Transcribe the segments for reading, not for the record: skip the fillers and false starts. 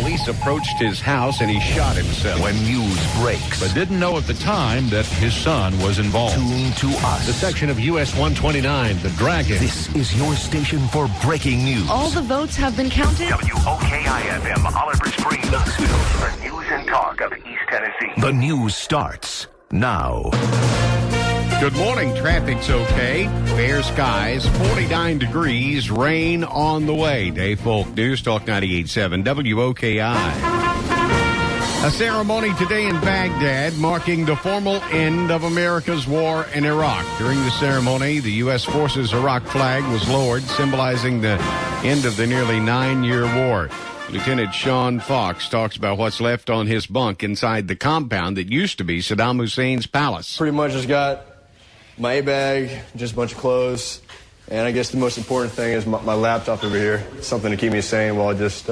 police approached his house and he shot himself. When news breaks, but didn't know at the time that his son was involved. tune to us. The section of US 129, the Dragon. This is your station for breaking news. All the votes have been counted. WOKI-FM, Oliver Springs. The news and talk of East Tennessee. The news starts now. Good morning. Traffic's okay. Fair skies, 49 degrees, rain on the way. Dave Folk, News Talk 98.7, WOKI. A ceremony today in Baghdad marking the formal end of America's war in Iraq. During the ceremony, the U.S. Forces Iraq flag was lowered, symbolizing the end of the nearly 9-year war. Lieutenant Sean Fox talks about what's left on his bunk inside the compound that used to be Saddam Hussein's palace. Pretty much just got my A-bag, just a bunch of clothes, and I guess the most important thing is my laptop over here. Something to keep me sane while just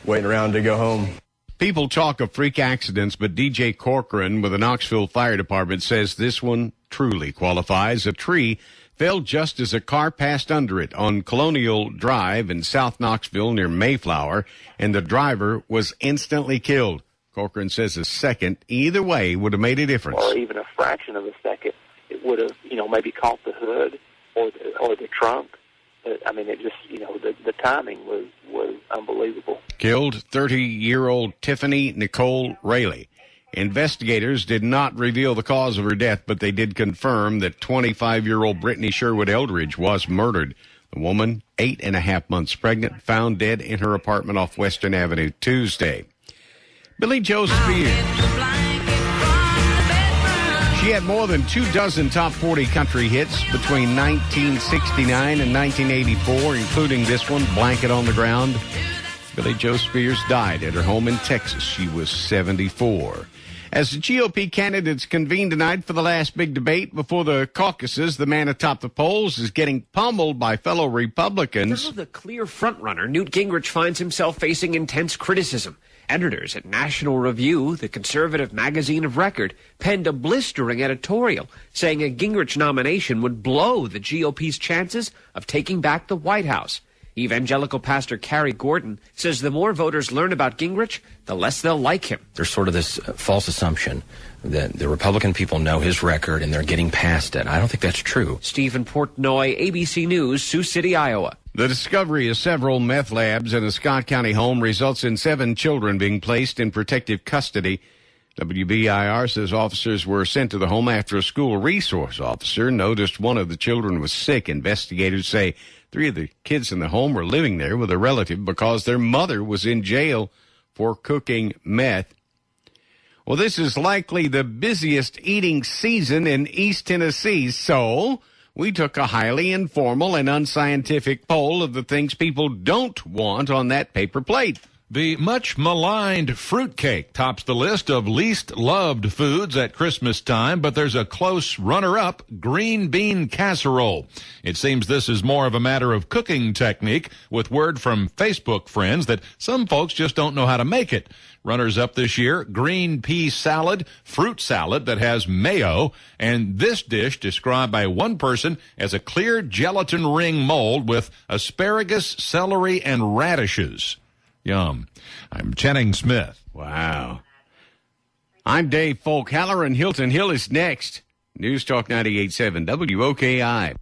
waiting around to go home. People talk of freak accidents, but DJ Corcoran with the Knoxville Fire Department says this one truly qualifies. A tree fell just as a car passed under it on Colonial Drive in South Knoxville near Mayflower, and the driver was instantly killed. Corcoran says a second, either way, would have made a difference. Or even a fraction of a second, it would have, maybe caught the hood or the trunk. But, it just, the timing was unbelievable. Killed 30-year-old Tiffany Nicole Rayleigh. Investigators did not reveal the cause of her death, but they did confirm that 25-year-old Brittany Sherwood Eldridge was murdered. The woman, 8.5 months pregnant, found dead in her apartment off Western Avenue Tuesday. Billie Joe Spears. She had more than 24 top 40 country hits between 1969 and 1984, including this one, Blanket on the Ground. Billie Joe Spears died at her home in Texas. She was 74. As the GOP candidates convene tonight for the last big debate before the caucuses, the man atop the polls is getting pummeled by fellow Republicans. Now the clear frontrunner, Newt Gingrich, finds himself facing intense criticism. Editors at National Review, the conservative magazine of record, penned a blistering editorial saying a Gingrich nomination would blow the GOP's chances of taking back the White House. Evangelical pastor Carrie Gordon says the more voters learn about Gingrich, the less they'll like him. There's sort of this false assumption that the Republican people know his record and they're getting past it. I don't think that's true. Stephen Portnoy, ABC News, Sioux City, Iowa. The discovery of several meth labs in a Scott County home results in 7 children being placed in protective custody. WBIR says officers were sent to the home after a school resource officer noticed one of the children was sick. Investigators say 3 of the kids in the home were living there with a relative because their mother was in jail for cooking meth. Well, this is likely the busiest eating season in East Tennessee, so we took a highly informal and unscientific poll of the things people don't want on that paper plate. The much maligned fruitcake tops the list of least loved foods at Christmas time, but there's a close runner-up, green bean casserole. It seems this is more of a matter of cooking technique, with word from Facebook friends that some folks just don't know how to make it. Runners-up this year, green pea salad, fruit salad that has mayo, and this dish described by one person as a clear gelatin ring mold with asparagus, celery, and radishes. Yum. I'm Channing Smith. Wow. I'm Dave Folk. Haller and Hilton Hill is next. News Talk 98.7 WOKI.